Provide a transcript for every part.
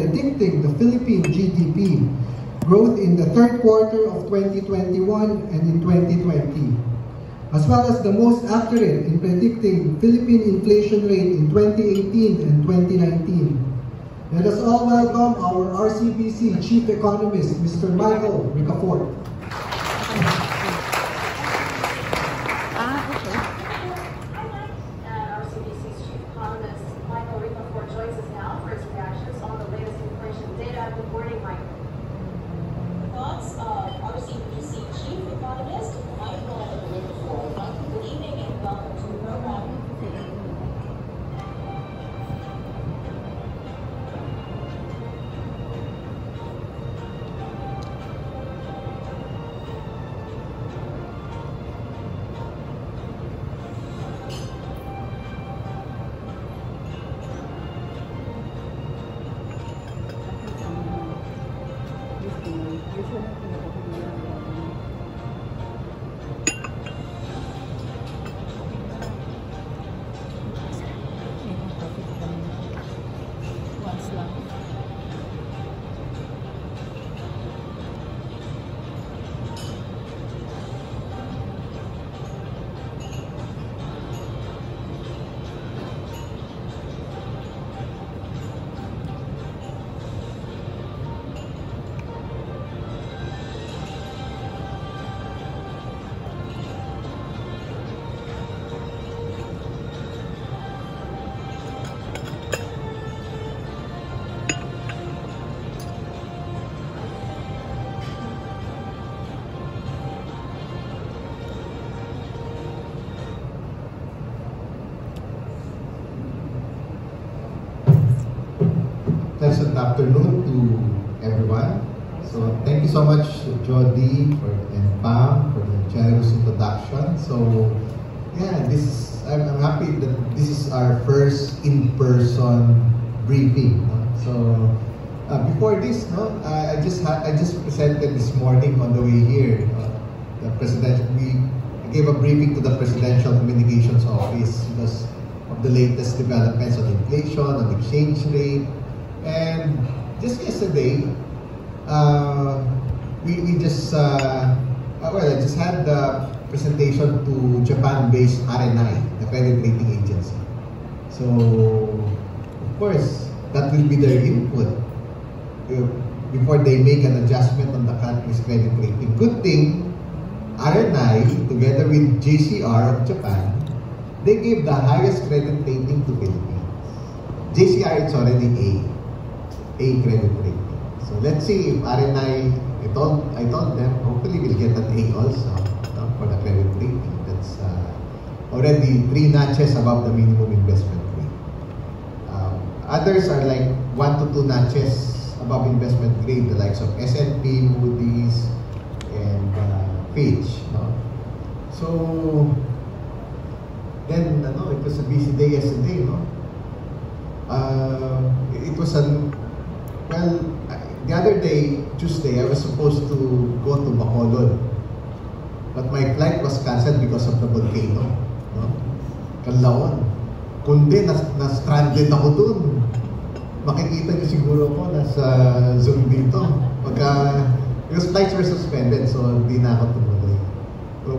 predicting the Philippine GDP growth in the third quarter of 2021 and in 2020, as well as the most accurate in predicting Philippine inflation rate in 2018 and 2019. Let us all welcome our RCBC Chief Economist, Mr. Michael Ricafort. RCBC's Chief Economist, Michael Ricafort, joins us now for his reactions on the latest inflation data. Good morning, Michael. Thoughts of RCBC Chief Economist, Michael Ricafort. Michael, good evening and welcome to the program. Pleasant afternoon to everyone. So thank you so much, Jody and Pam, for the generous introduction. So yeah, I'm happy that this is our first in-person briefing. So before this, I just presented this morning on the way here. We gave a briefing to the Presidential Communications Office because of the latest developments on inflation, on exchange rate. And just yesterday, I just had the presentation to Japan-based RNI, the credit rating agency. So, of course, that will be their input before they make an adjustment on the country's credit rating. Good thing, RNI, together with JCR of Japan, they gave the highest credit rating to Philippines. JCR, it's already A credit rating. So let's see if RNI, I told them, hopefully we'll get an A also for the credit rating. That's already 3 notches above the minimum investment grade. Others are like 1 to 2 notches above investment grade, the likes of S&P, Moody's, and Fitch. So then, it was a busy day yesterday. It was the other day, Tuesday, I was supposed to go to Bacolod. But my flight was cancelled because of the volcano. Canlaon. Kundi, na-stranded ako dun. Makikita niyo siguro ko, nasa Zoom dito. Because flights were suspended, so hindi na ako tumuloy. So,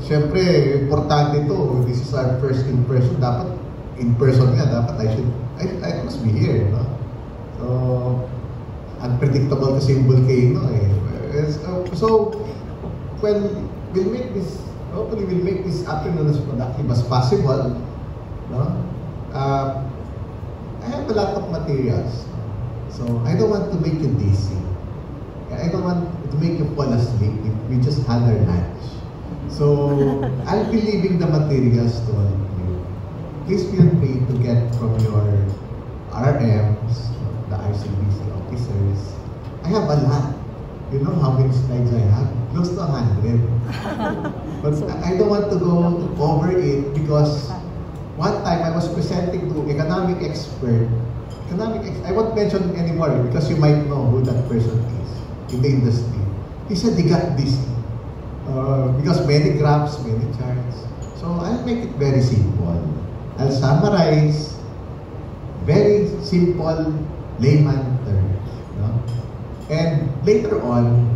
syempre, importante ito. This is our first in-person. Dapat, in-person nga, dapat I must be here. So, unpredictable kasi yung volcano So, we'll make this, hopefully we'll make this afternoon as productive as possible. I have a lot of materials. So, I don't want to make you dizzy. I don't want to make you fall asleep if we just had our lunch. So, I'll be leaving the materials to all of you. Please feel free to get from your RMs, the RCBC officers. I have a lot. You know how many slides I have? Close to 100. But I don't want to go over it because one time I was presenting to economic expert. I won't mention anymore because you might know who that person is in the industry. He said he got this because many graphs, many charts. So I'll make it very simple. I'll summarize very simple layman terms. And later on,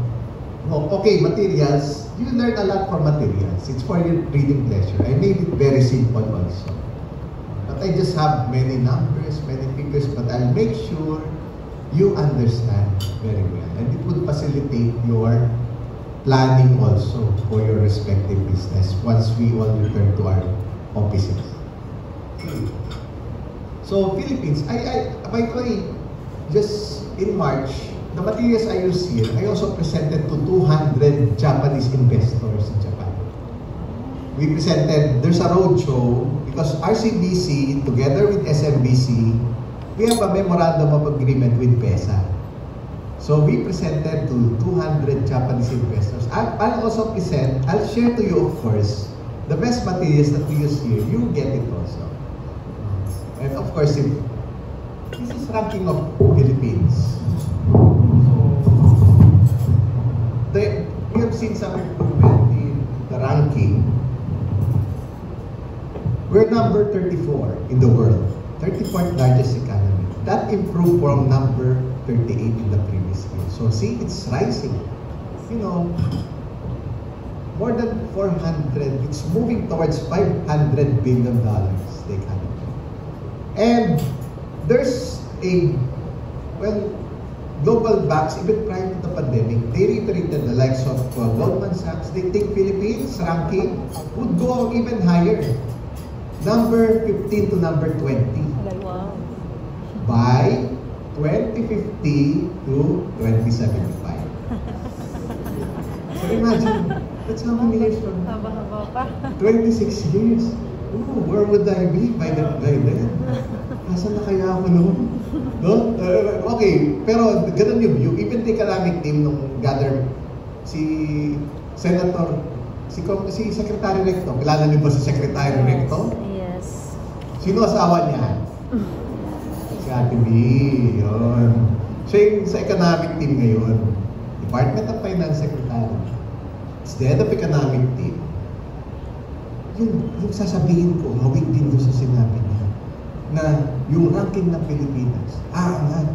okay, materials, you learn a lot from materials. It's for your reading pleasure. I made it very simple also. But I just have many numbers, many figures, but I'll make sure you understand very well. And it would facilitate your planning also for your respective business once we all return to our offices. So Philippines, by the way, just in March, the materials I use here, I also presented to 200 Japanese investors in Japan. We presented, there's a roadshow, because RCBC, together with SMBC, we have a memorandum of agreement with PESA. So we presented to 200 Japanese investors. I'll also present, I'll share to you, of course, the best materials that we use here. You get it also. And of course, this is ranking of Philippines. We have seen some improvement in the ranking. We're number 34 in the world, 34th largest economy. That improved from number 38 in the previous year. So see, it's rising. You know, more than 400, it's moving towards $500 billion, the economy. And there's a, well, global banks, even prior to the pandemic, they reiterated the likes of Goldman Sachs. They think Philippines ranking would go even higher. Number 15 to number 20. Wow. By 2050 to 2075. So imagine, that's how many years from now? Haba-haba pa. 26 years. Ooh, where would I be by then? Nasaan na kaya ako noon? No? Okay, pero ganun yung view. Even the economic team nung gather, si Senator, si Secretary Recto, kilala niyo ba si Secretary Recto? Yes. Sino asawa niya? Si Ate B. Yun. Siya yung sa economic team ngayon. Department of Finance Secretary. It's the head of economic team. Yung sasabihin ko, hawig din doon sa sinabi niya, na yung ranking ng Pilipinas, aangat.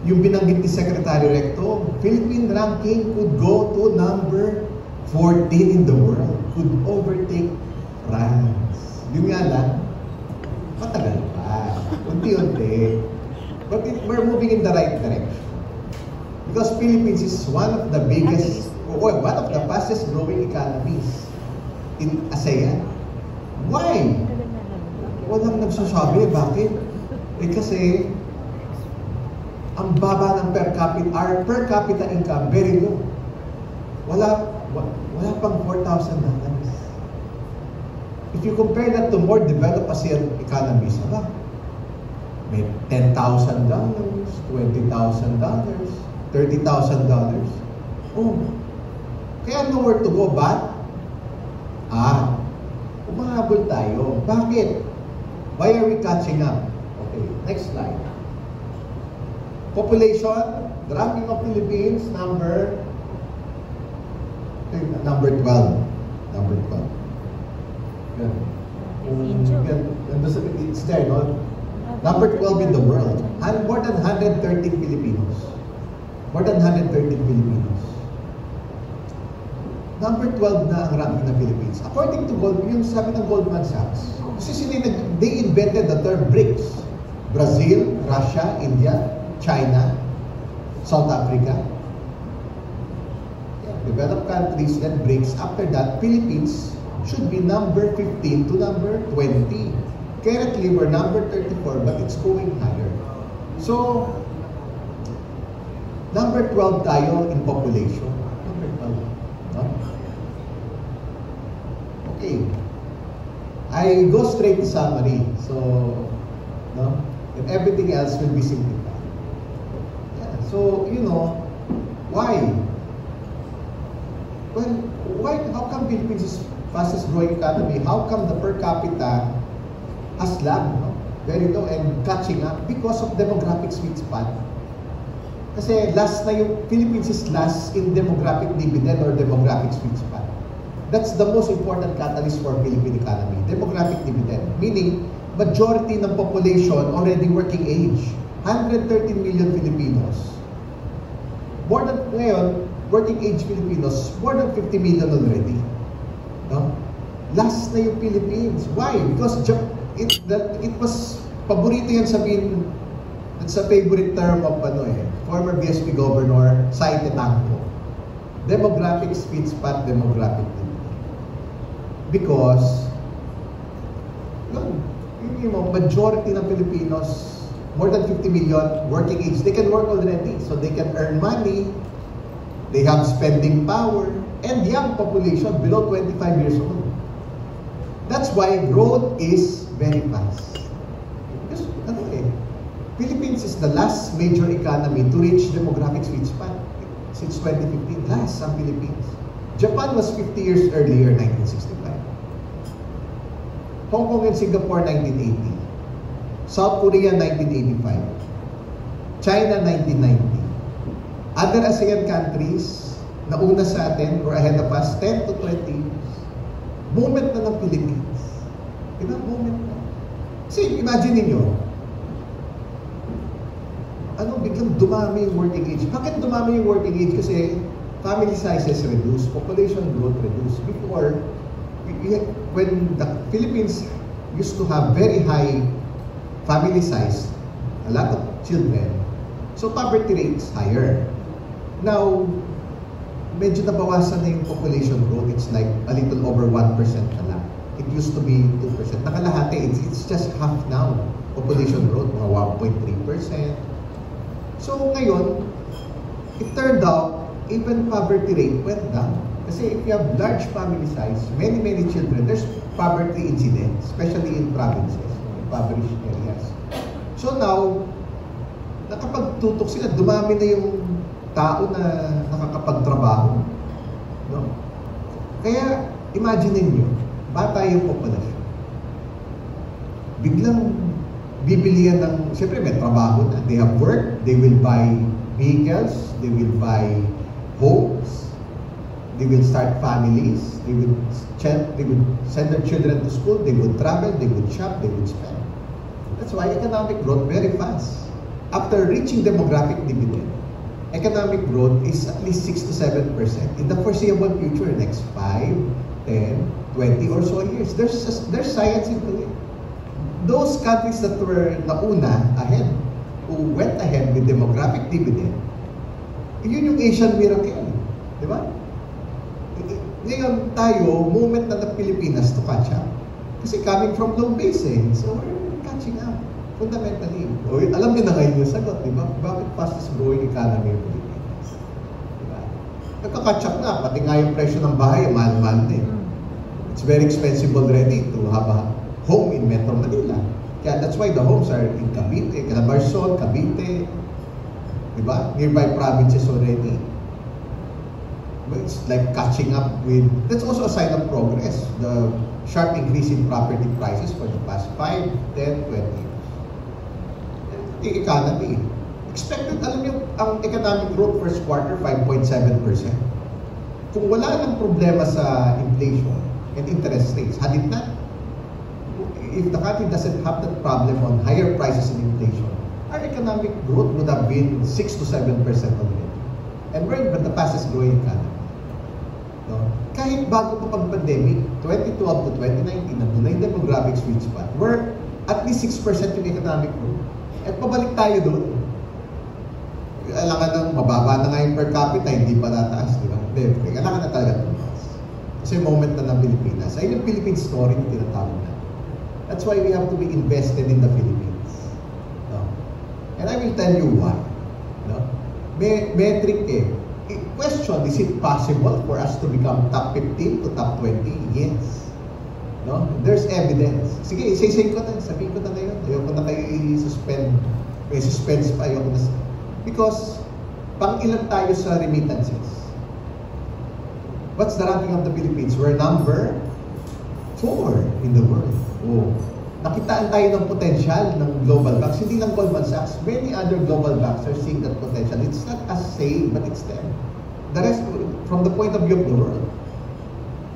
Yung binanggit ni Secretary Recto, Philippine ranking could go to number 14 in the world, could overtake France. Yun nga lang, matagal pa. Unti-unti. But we're moving in the right direction. Because Philippines is one of the biggest, or one of the fastest growing economies in ASEAN. Why? Walang nagsasabi. Bakit? Kasi ang baba ng our per capita income, very low. Wala pang $4,000. If you compare that to more developed ASEAN economies, may $10,000, $20,000, $30,000. Oh, kaya nowhere to go but umahabol tayo. Bakit? Why are we catching up? Okay, next slide. Population, the ranking of Philippines, number 12. Number 12. It's there, no? Number 12 in the world. And more than 113 Filipinos. More than 113 Filipinos. Number 12 na ang ranking ng Philippines. According to yung sabi ng Goldman Sachs, kasi they invented the term BRICS. Brazil, Russia, India, China, South Africa. Yeah, developed countries, then BRICS. After that, Philippines should be number 15 to number 20. Currently, we're number 34, but it's going higher. So, number 12 tayo in population. Number 12. No? Okay. I go straight to summary. So, no? And everything else will be simplified. Yeah. So, why? Well, how come Philippines is fastest growing economy? How come the per capita has lagged, very low and catching up? Because of demographic sweet spot. Kasi last na yung Philippines is last in demographic dividend or demographic sweet spot. That's the most important catalyst for Philippine economy. Demographic dividend. Meaning, majority ng population already working age. 113 million Filipinos. ngayon, working age Filipinos, more than 50 million already. No? Last na yung Philippines. Why? Because it was, paborito yan sabihin, it's a favorite term of former BSP Governor Saite Tangco. Demographic sweet spot, demographic dividend. Because, majority ng Filipinos, more than 50 million working age, they can work already. So they can earn money, they have spending power, and young population below 25 years old. That's why growth is very fast. Because, Philippines is the last major economy to reach demographic sweet spot since 2015. Last ang Philippines. Japan was 50 years earlier, 1965. Hong Kong and Singapore, 1980. South Korea, 1985. China, 1990. Other ASEAN countries na una sa atin or ahead of us, 10 to 20 years. Moment na ng Philippines. Moment na. Kasi imagine niyo, biglang dumami yung working age. Bakit dumami yung working age? Kasi family sizes reduce, population growth reduce. Before, when the Philippines used to have very high family size, a lot of children, so poverty rate is higher. Now, medyo nabawasan na yung population growth. It's like a little over 1% na lang. It used to be 2%. Nakalahati, it's just half now. Population growth, mga 1.3%. So ngayon, it turned out, even poverty rate went down. Kasi if you have large family size, many children, there's poverty incidence, especially in provinces, impoverished areas. So now, nakapagtutok sila, dumami na yung tao na nakakapagtrabaho. No? Kaya, imagine niyo, bata yung populasyon. Biglang bibilihan ng, siyempre may trabaho na. They have work, they will buy vehicles, they will buy homes, they will start families, they will send their children to school, they would travel, they would shop, they would spend. That's why economic growth very fast. After reaching demographic dividend, economic growth is at least 6 to 7% in the foreseeable future, next 5, 10, 20 or so years. There's science into it. Those countries that were nauna ahead, who went ahead with demographic dividend, yun yung Asian miracle. Di ba? Ngayon tayo, moment na ng Pilipinas to catch up. Kasi coming from low base so we're catching up. Fundamentally. Alam niyo na ngayon yung sagot, di ba? Bakit fastest growing economy ng Pilipinas? Di ba? Nagka-catch up na, pati nga yung presyo ng bahay, mahal-mahal din. It's very expensive already to have a home in Metro Manila. Kaya that's why the homes are in Cavite, Calabarzon, Cavite, diba? Nearby provinces already. But it's like catching up with, that's also a sign of progress. The sharp increase in property prices for the past 5, 10, 20 years. The economy. Expected, alam niyo, ang economic growth first quarter, 5.7%. Kung wala ng problema sa inflation and interest rates, had it not, if the country doesn't have that problem on higher prices and inflation, our economic growth would have been 6 to 7% already. And we're the fastest growing economy. No? Kahit bago pa pag-pandemic, 2012 to 2019, nandun na yung demographic sweet spot, we're at least 6% yung economic growth. At pabalik tayo doon. Kailangan ng mababa na nga yung per capita, hindi pa tataas, di ba? Kailangan na talaga tumaas. Kasi moment na ng Pilipinas. Ayun yung Philippine story yung tinatawag na. That's why we have to be invested in the Philippines. No? And I will tell you why. No? Metric question, is it possible for us to become top 15 to top 20? Yes. No? There's evidence. Sige, say ko na, sabihin ko na ngayon. Ayoko na kayo i-suspend. May suspense pa, ayoko na. Because, pang ilan tayo sa remittances? What's the ranking of the Philippines? We're number 4 in the world. Oh. Nakitaan tayo ng potential ng global banks. Hindi lang Goldman Sachs. Many other global banks are seeing that potential. It's not us saying, but it's them. The rest, from the point of view of the world.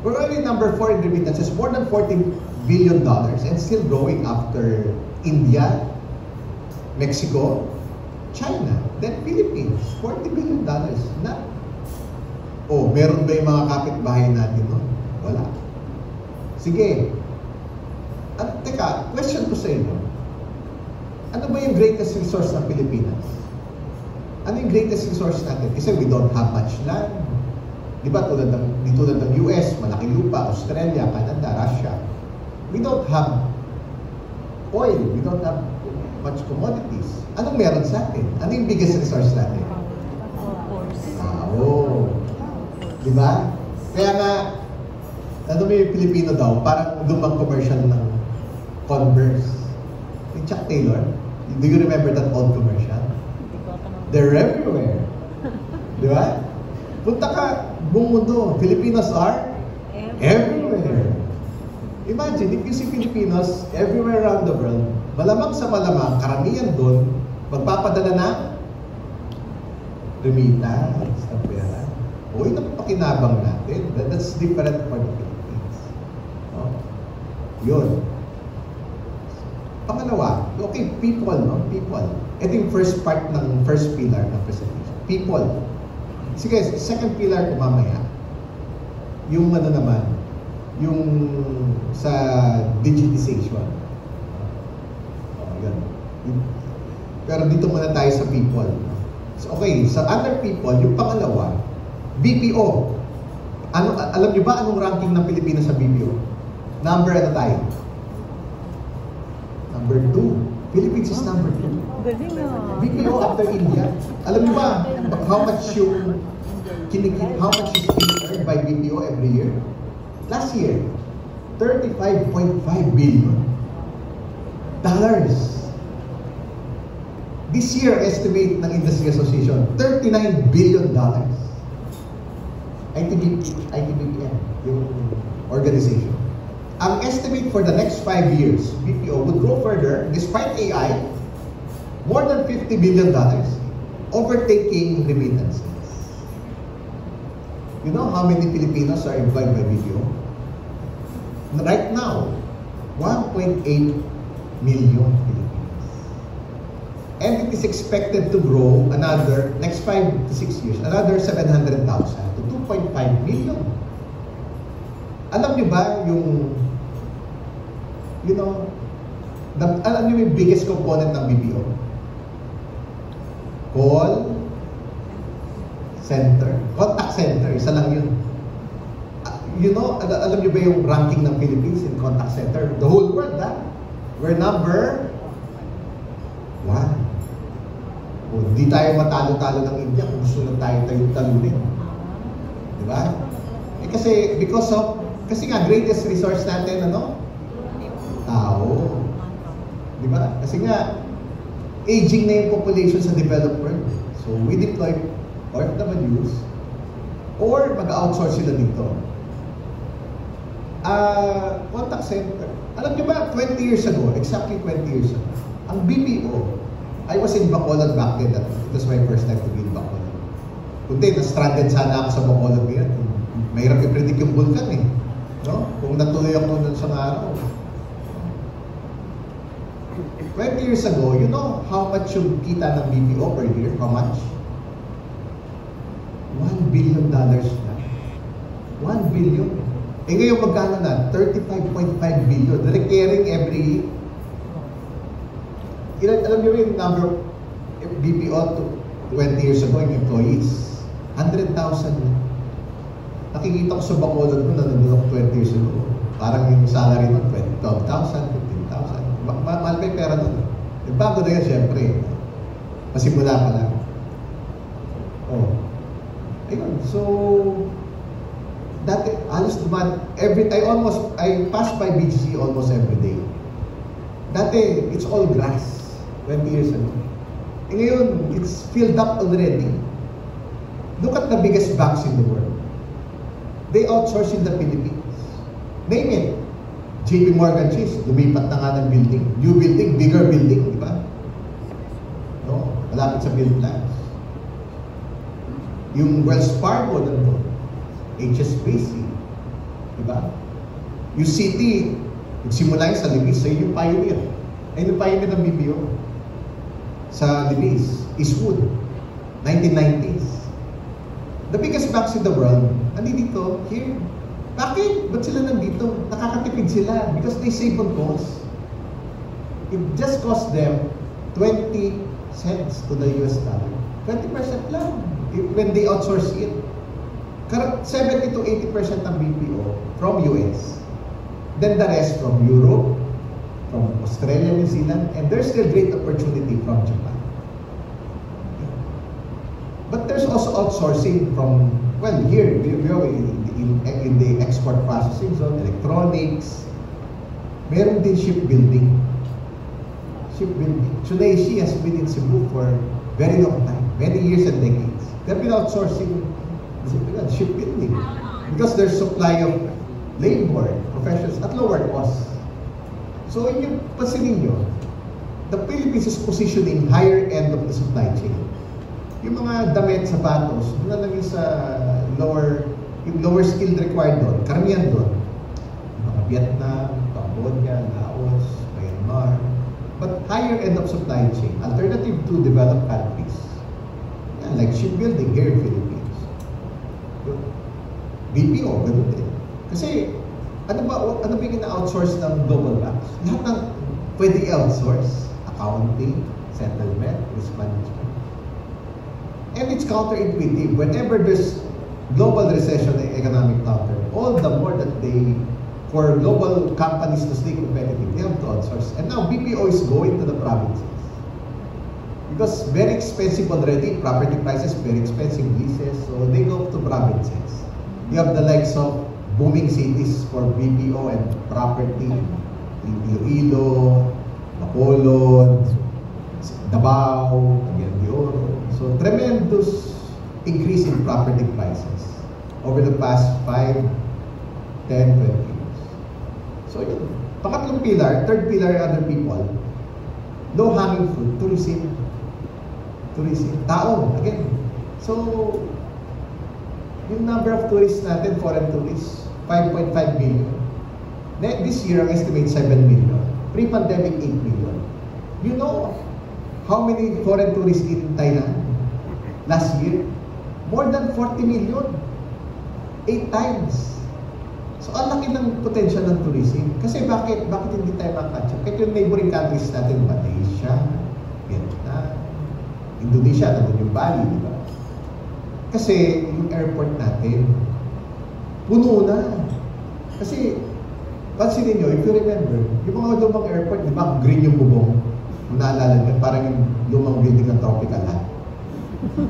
We're only number 4 in remittances, more than $14 billion, and still growing after India, Mexico, China, then Philippines, $40 billion na. Oh, meron ba yung mga kapitbahay natin, no? Wala. Sige. At teka, question ko sa inyo. Ano ba yung greatest resource ng Pilipinas? Ano yung greatest resource natin? Kasi we don't have much land. Di ba, tulad ng US, malaking lupa, Australia, Canada, Russia. We don't have oil. We don't have much commodities. Anong meron sa atin? Ano yung biggest resource natin? Oh. Di ba? Kaya nga, ano may Pilipino daw, parang lumang commercial ng Converse. Yung Chuck Taylor, do you remember that old commercial? They're everywhere. Di ba? Punta ka, buong mundo, Filipinos are everywhere. Imagine, if you see Filipinos everywhere around the world, malamang sa malamang, karamihan doon, magpapadala na remittance ng pera. O, yun ang pakinabang natin. That's different for the Philippines. No? Yun. Pangalawa, okay, people, no? People. Ito yung first part ng first pillar ng presentation. People. Sige, second pillar ko mamaya. Yung ano naman, yung sa digitization. Yun. Pero dito muna tayo sa people. So, okay, sa other people, yung pangalawa, BPO. Alam niyo ba anong ranking ng Pilipinas sa BPO? Number ano tayo? Number 2. Philippines is number 2. BPO after India. Alam niyo ba how much is being earned by BPO every year? Last year, $35.5 billion. This year, estimate ng Industry Association, $39 billion. ITBPM, yung organization. Ang estimate for the next 5 years, BPO would grow further, despite AI, more than $50 billion, overtaking remittances. You know how many Filipinos are employed by BPO? Right now, 1.8 million Filipinos. And it is expected to grow another, next 5 to 6 years, another 700,000 to 2.5 million. Alam niyo ba yung, alam niyo yung biggest component ng BPO? Call center, contact center, isa lang yun. Alam niyo ba yung ranking ng Philippines in contact center? The whole world, ha? We're number 1. O, di tayo matalo-talo ng India kung gusto lang tayo talunin. Di ba? Kasi nga, greatest resource natin, tao. Di ba? Kasi nga, aging na yung population sa developed world. So, we deploy OFWs or mag-outsource sila dito. Contact center. Alam niyo ba, 20 years ago, exactly 20 years ago, ang BPO, I was in Bacolod back then. It was my first time to be in Bacolod. Kundi, na-stranded sana ako sa Bacolod ngayon. Mahirap i-predict yung vulkan eh. No? Kung natuloy ako nun sa araw. 20 years ago, you know how much yung kita ng BPO per year? How much? $1 billion na. 1 billion. Eh ngayon magkano na? 35.5 billion. Recurring every alam niyo yung number of BPO 20 years ago yung employees? 100,000. Nakikita ko sa Bacolod ko na nandun ako 20 years ago. Parang yung salary nun, 12,000, 15,000. Mahal pa yung pera nun. Bago na yan, syempre. Masimula pa lang. Oh. Ayun. So, dati, halos naman, I pass by BGC almost every day. Dati, it's all grass. 20 years ago. E ngayon, it's filled up already. Look at the biggest banks in the world. They outsource in the Philippines. Name it. JP Morgan Chase, lumipat na nga ng building. New building, bigger building, di ba? No? Malapit sa build plans. Yung Wells Fargo nandun. HSBC. Di ba? Yung City, nagsimula yung sa Libis, so yung pioneer. Ay, yung pioneer ng BPO. Sa Libis. Eastwood, 1990s. The biggest banks in the world, nandito, here. Bakit? Ba't sila nandito? Nakakatipid sila because they save on costs. It just cost them 20 cents to the US dollar. 20% lang when they outsource it. 70 to 80% ng BPO from US. Then the rest from Europe, from Australia, New Zealand, and there's still great opportunity from Japan. But there's also outsourcing from, well, here, in the export processing zone, electronics, meron din shipbuilding. Tsuneishi has been in Cebu for very long time, many years and decades. They've been outsourcing shipbuilding because there's supply of labor, professionals at lower cost. So yung pansinin nyo, the Philippines is positioning higher end of the supply chain. Yung mga damit, sapatos, na lang yung sa lower skill required doon, karamihan doon. Mga Vietnam, Cambodia, Laos, Myanmar. But higher end of supply chain, alternative to developed countries. Yeah, like shipbuilding here in Philippines. BPO, ganun din. Kasi, ano ba yung ina-outsource ng global banks? Lahat ng pwede i-outsource. Accounting, settlement, risk management. And it's counterintuitive. Whenever there's global recession and economic downturn, all the more that for global companies to stay competitive, they have to outsource. And now BPO is going to the provinces. Because very expensive already, property prices, very expensive leases, so they go to provinces. You have the likes of booming cities for BPO and property, Iloilo, Bacolod, Davao, de Oro. So tremendous increase in property prices over the past 5, 10, 20 years. So yun, pangatlong pillar, third pillar, other people, low-hanging fruit, tourism, tao, again. So, yung number of tourists natin, foreign tourists, 5.5 million. This year, ang estimate 7 million. Pre-pandemic, 8 million. You know how many foreign tourists in Thailand last year? More than 40 million. 8 times. So, ang laki ng potential ng tourism. Kasi bakit hindi tayo makakatcha? Kahit yung neighboring countries natin, Malaysia, Vietnam, Indonesia, nandun yung Bali, di ba? Kasi yung airport natin, puno na. Kasi, pansinin nyo, if you remember, yung mga lumang airport, di ba, green yung bubong. Kung naalala nyo, parang yung lumang building ng Tropical Land.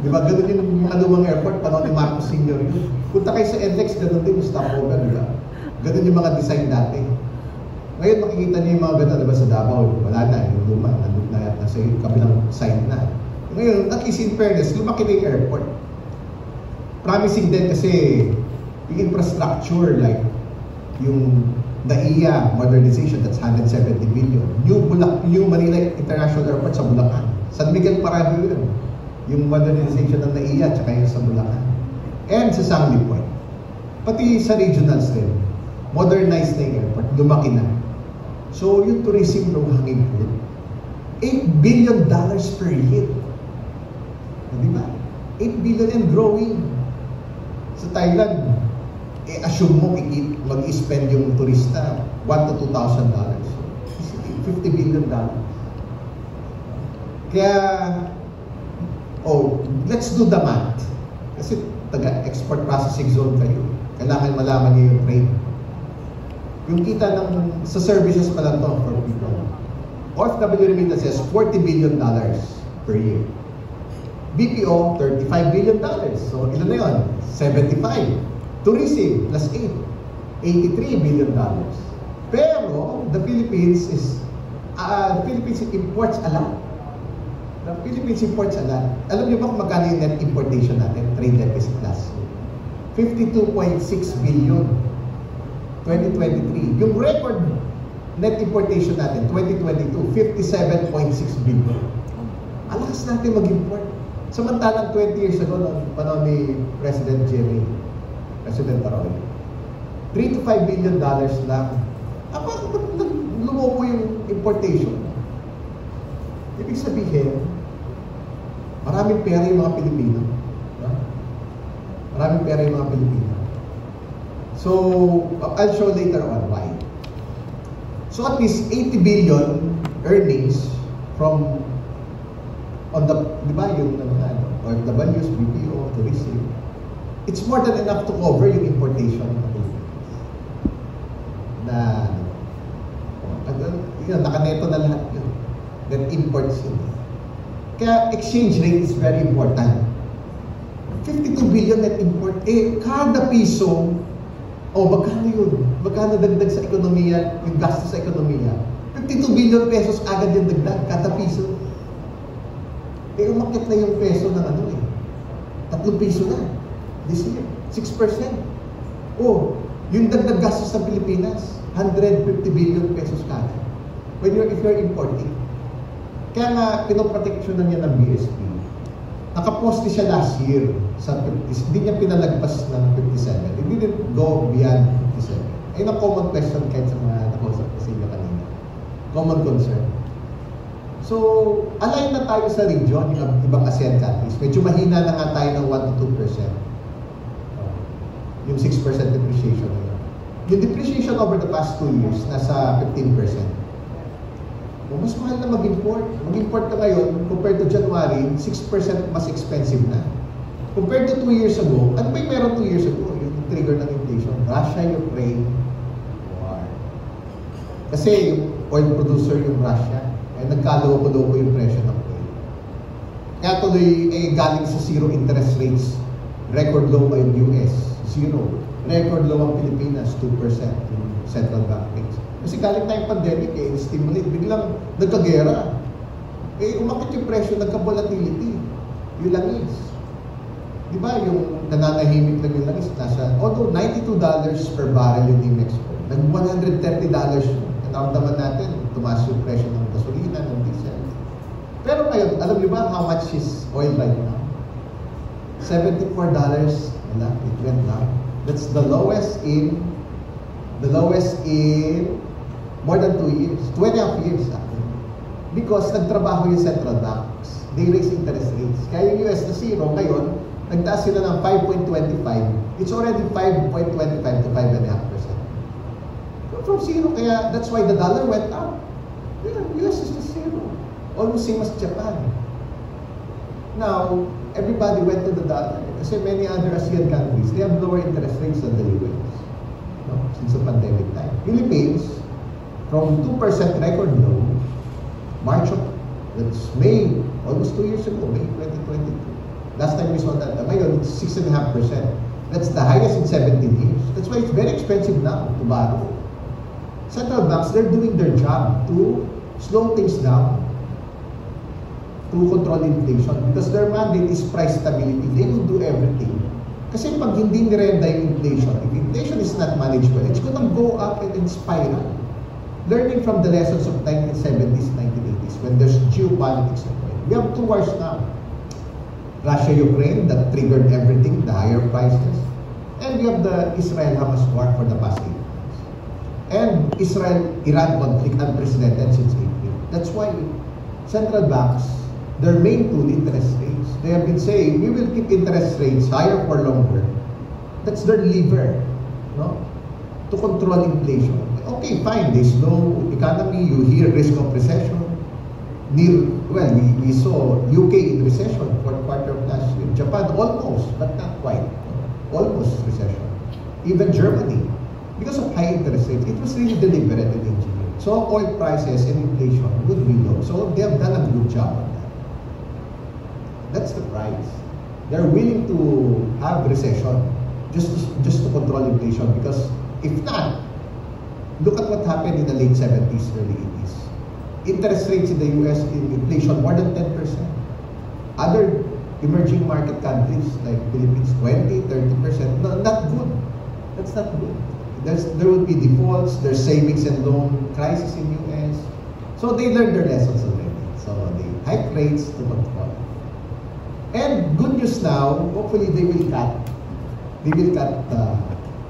Di ba, ganun yung mga lumang airport, panahon ni Marcos Sr. yun. Punta kayo sa NLEX, ganun din yung stopover, di ba? Ganun yung mga design dati. Ngayon, makikita niyo yung mga ganun, di ba, sa Davao, wala na, yung luma, nandun na, nasa kabilang side na. Ngayon, at least in fairness, lumaki na yung airport. Promising din kasi yung infrastructure, like yung NAIA modernization, that's 170 billion. New Manila International Airport sa Bulacan. San Miguel pareho yun. Yung modernization ng NAIA, tsaka yung sa Bulacan. And sa Sangley Point. Pati sa regionals din, modernized na yung airport, lumaki na. So, yung tourism low-hanging fruit, $8 billion per year. Di ba? 8 billion and growing. Sa Thailand, assume mo mag-spend yung turista $1,000 to $2,000. $50 billion. Kaya, let's do the math. Kasi taga-export processing zone kayo. Kailangan malaman niyo yung trade. Yung kita sa services pa lang to for people. OFW remittances, $40 billion per year. BPO, $35 billion. So, ilan na yun? 75. Tourism, plus 8. $83 billion. Pero, the Philippines imports a lot. The Philippines imports a lot. Alam niyo ba kung magkano yung net importation natin? Trade deficit last year. 52.6 billion. 2023. Yung record net importation natin, 2022, 57.6 billion. Ang lakas natin mag-import. Samantalang 20 years ago, noong panahon ni President Arroyo, $3 to $5 billion lang. Lumobo yung importation. Ibig sabihin, Maraming pera yung mga Pilipino. No? Maraming pera yung mga Pilipino. So, I'll show later on why. So at least 80 billion earnings from on the, di ba, yung OFWs, BPO, tourism, it's more than enough to cover yung importation ng Philippines. Na, nakaneto na lahat yun. Then imports yun. Kaya exchange rate is very important. 52 billion net import. Kada piso, magkano yun? Magkano dagdag sa ekonomiya, yung gasto sa ekonomiya? 52 billion pesos agad yung dagdag, kada piso. Umakit na yung peso ng 3 piso na. This year, 6%. Yung dagdag gastos sa Pilipinas, 150 billion pesos kada. If you're importing. Kaya nga, pinoproteksyonan niya ng BSP. Nakaposte siya last year sa 50, hindi niya pinalagpas ng 57. It didn't go beyond 57. Ayun ang common question kahit sa mga nakausap ko sa inyo kanina. Common concern. So, align na tayo sa region, yung ibang ASEAN countries. Medyo mahina na nga tayo ng 1 to 2%. Yung 6% depreciation na yun. Yung depreciation over the past 2 years, nasa 15%. Mas mahal na mag-import. Mag-import ka ngayon, compared to January, 6% mas expensive na. Compared to 2 years ago, ano ba yung meron 2 years ago? Yung trigger ng inflation. Russia, Ukraine, war. Kasi yung oil producer yung Russia, nagkaloko-loko yung presyo ng oil. Kaya tuloy, galing sa zero interest rates. Record low by US, 0. Record low ang Pilipinas, 2% yung central bank rates. Kasi galing tayong pandemic, stimulate, biglang nagkagera. Umakit yung presyo, nagka-volatility. Yung langis. Di ba, yung nananahimik lang yung langis, although $92 per barrel yung NIMEX ko, nag-$130 yun. Naramdaman natin, tumaas yung presyo ng gasolina, ng diesel. Pero ngayon, alam niyo ba how much is oil right now? $74. Wala, it went down. That's the lowest in more than 2 years, 2.5 years actually. Because nagtrabaho yung central banks. They raise interest rates. Kaya yung US na 0, ngayon, nagtaas sila ng 5.25. It's already 5.25 to 5.5%. From 0, kaya that's why the dollar went up. US is just 0. Almost same as Japan. Now, everybody went to the dollar. Kasi many other ASEAN countries, they have lower interest rates than the US. Since the pandemic time. Philippines, from 2% record low, that's May, almost 2 years ago, May 2022. Last time we saw that, ngayon, it's 6.5%. That's the highest in 17 years. That's why it's very expensive now to borrow. Central banks, they're doing their job to slow things down, to control inflation, because their mandate is price stability. They will do everything. Kasi pag hindi nirenda yung inflation, if inflation is not managed well, it's gonna go up and spiral. Learning from the lessons of 1970s, 1980s, when there's geopolitics at play. We have 2 wars now. Russia-Ukraine, that triggered everything, the higher prices. And we have the Israel-Hamas war for the past 8 months. And Israel-Iran conflict, unprecedented since April. That's why central banks, their main tool, interest rates. They have been saying, we will keep interest rates higher for longer. That's their lever, to control inflation. Okay, fine, they slow economy, you hear risk of recession. We saw UK in recession for quarter of last year. Japan almost, but not quite. Almost recession. Even Germany, because of high interest rates, it was really deliberate and engineered. So oil prices and inflation would be low. So they have done a good job on that. That's the price. They're willing to have recession just to control inflation, because if not, look at what happened in the late 70s, early 80s. Interest rates in the US, in inflation, more than 10%. Other emerging market countries like Philippines, 20, 30%. No, not good. That's not good. There will be defaults, there's savings and loan crisis in US. So they learned their lessons already. So they hike rates to control. And good news now, hopefully they will cut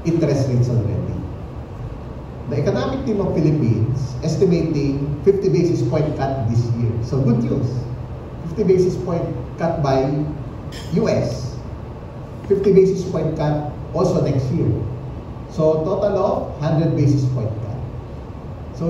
interest rates already. The economic team of Philippines estimating 50 basis point cut this year. So good news. 50 basis point cut by US. 50 basis point cut also next year. So total of 100 basis point cut. So